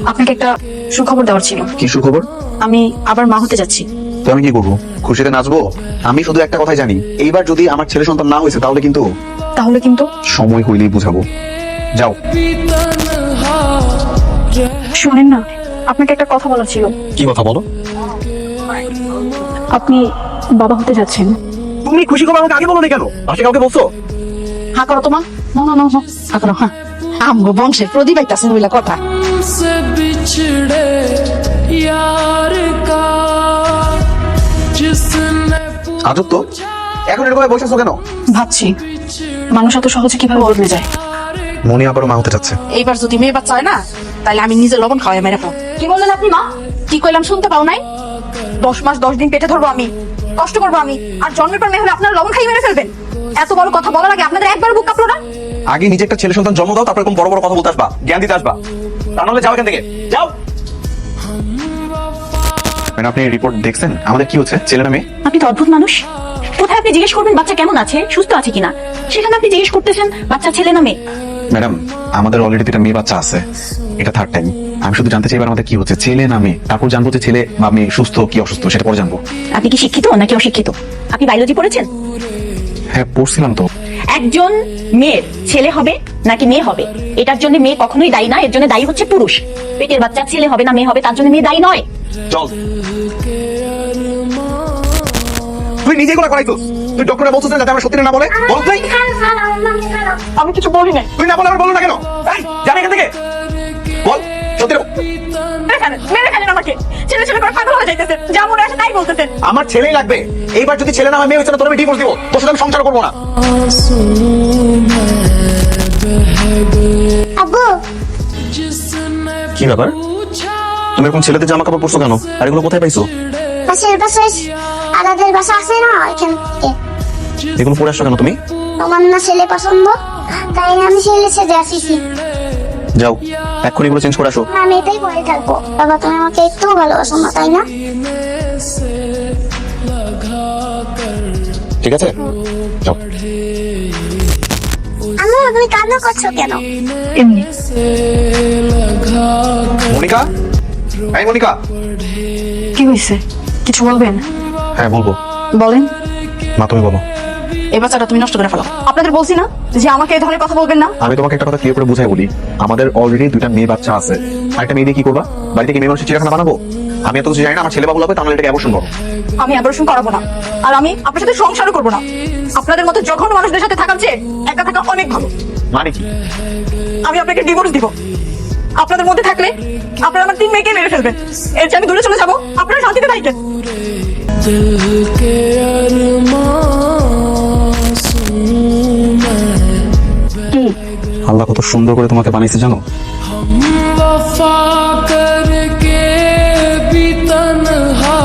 আপনাকে একটা সুখবর দেওয়ার ছিল। কি সুখবর? আমি আবার মা হতে যাচ্ছি। তো আমি কি করবো? খুশিতে নাচবো? আমি শুধু একটা কথাই জানি, এইবার যদি আমার ছেলে সন্তান না হয়েছে তাহলে কিন্তু সময় হইলেই বুঝাবো। যাও। শুনেন না, আপনাকে একটা কথা বলার ছিল। কি কথা বলো? আপনি বাবা হতে যাচ্ছেন। তুমি খুশি খবর আমাকে আগে বলো না কেন? পাশে কাউকে বলছো? হ্যাঁ করো তোমার। না না না না, হ্যাঁ করো। হ্যাঁ, আমগো বংশের প্রদীপ আইতাছে বইলা কথা। से बिछड़े यार का जिसने আজব তো, এখন এরকম বসেছো কেন? ভাবছি মানুষ এত সহজে কিভাবে বদলে যায়। মনি আবারও মা হতে যাচ্ছে। এইবার যদি মেয়ে বাচ্চা হয় না, তাহলে আমি নিজে লবণ খাওয়াই মেরে খাও। কি বললেন আপনি মা? কি কইলাম শুনতে পাও নাই? 10 মাস 10 দিন পেটে ধরবো আমি, কষ্ট করবো আমি, আর জন্মের পর মেয়ে হলে আপনারা লবণ খাইয়ে মেরে ফেলবেন। এত বড় কথা বলার আগে আপনাদের একবার বুক কাঁপলো না? আগে নিজে একটা ছেলে সন্তান জন্ম দাও, তারপর এরকম বড় বড় কথা বলতে আসবা, জ্ঞান দিতে আসবা। তা নাহলে যাও এখান থেকে, যাও। মানে আপনি রিপোর্ট দেখছেন আমাদের কি হচ্ছে, ছেলে না মেয়ে? আপনি তো অদ্ভুত মানুষ। কোথায় আপনি জিজ্ঞেস করবেন বাচ্চা কেমন আছে, সুস্থ আছে কিনা, সেখানে আপনি জিজ্ঞেস করতেছেন বাচ্চা ছেলে না মেয়ে। ম্যাডাম, আমাদের অলরেডি একটা মেয়ে বাচ্চা আছে, এটা থার্ড টাইম। আমি শুধু জানতে চাই এবার আমাদের কি হচ্ছে, ছেলে না মেয়ে। তারপর জানবো যে ছেলে বা মেয়ে সুস্থ কি অসুস্থ, সেটা পরে জানবো। আপনি কি শিক্ষিত নাকি অশিক্ষিত? আপনি বায়োলজি পড়েছেন? হ্যাঁ পড়ছিলাম তো। একজন মেয়ের ছেলে হবে নাকি মেয়ে হবে, এটার জন্য মেয়ে কখনোই দায়ী না, এর জন্য দায়ী হচ্ছে পুরুষ। পেটের বাচ্চা ছেলে হবে না মেয়ে হবে, তার জন্য মেয়ে দায়ী নয়। চল। তুই নিজে গুলা করাইছিস। তুই ডক্টরে বলছিস না যাতে আমরা সত্যি না বলে? বল তুই। আমি কিছু বলি নাই। তুই না বলে আবার বলো না কেন? এই, যাবে এখান থেকে। বল, সত্যি না। মেরে ফেলেন আমাকে। ছেলে ছেলে করে পাগল হয়ে যাইতেছেন, যা মনে আসে তাই বলতেছেন। আমার ছেলেই লাগবে। এইবার যদি ছেলে না হয় মেয়ে হচ্ছে না, তোর আমি ডিভোর্স দিব। তোর সাথে আমি সংসার করবো না। आंसू में बह गए আব্বু, जिसने কি ব্যাপার? पूछा তুমি এখন ছেলেদের জামা কাপড় পরছো কেন? আর এগুলো কোথায় পাইছো? পাশের বাসায় আলাদের বাসা আছে না, এখান থেকে। এগুলো পরে আসছো কেন তুমি? তোমার না ছেলে পছন্দ, তাই আমি ছেলে সেজে আসিছি। যাও, এক্ষুনি এগুলো চেঞ্জ করে আসো। না, আমি এটাই পরে থাকবো। বাবা, তুমি আমাকে একটু ভালোবাসো না, তাই না? से लगा कर ঠিক আছে, যাও। আম্মু, তুমি কান্না করছো কেন? এমনি। से लगा মনিকা, এই মনিকা। কি হয়েছে? কিছু বলবেন? হ্যাঁ বলবো। বলেন। মা তুমি বলো। এই বাচ্চাটা তুমি নষ্ট করে ফেলো। আপনাদের বলছি না যে আমাকে এই ধরনের কথা বলবেন না? আমি তোমাকে একটা কথা ক্লিয়ার করে বুঝাই বলি, আমাদের অলরেডি দুইটা মেয়ে বাচ্চা আছে। আরেকটা মেয়ে দিয়ে কি করবা? বাড়িতে কি মেয়ে মানুষের চিড়িয়াখানা বানাবো? আমি এত কিছু জানি না। আমার ছেলে বাবু লাগবে, তাহলে এটাকে অ্যাবর্শন করো। আমি অ্যাবর্শন করাবো না, আর আমি আপনার সাথে সংসারও করবো না। আপনাদের মতো জঘন্য মানুষদের সাথে থাকার চেয়ে একা থাকা অনেক ভালো। মানে কি? আমি আপনাকে ডিভোর্স দিব। আপনাদের মধ্যে থাকলে আপনারা আমার 3 মেয়েকে মেরে ফেলবেন। এর চেয়ে আমি দূরে চলে যাবো, আপনারা শান্তিতে থাকেন। दिल के अरमासूं में কি আল্লাহ কত সুন্দর করে তোমাকে বানিয়েছে জানো? वफा करके भी तन्हा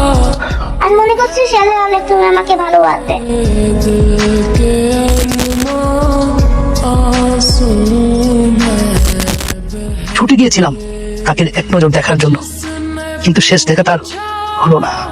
আর মনে করছি ছেলে অনেক তুমি আমাকে ভালোবাসবে। दिल के अरमान आंसू में ছুটে গিয়েছিলাম তাকে এক নজর দেখার জন্য, কিন্তু শেষ দেখা তার হলো না।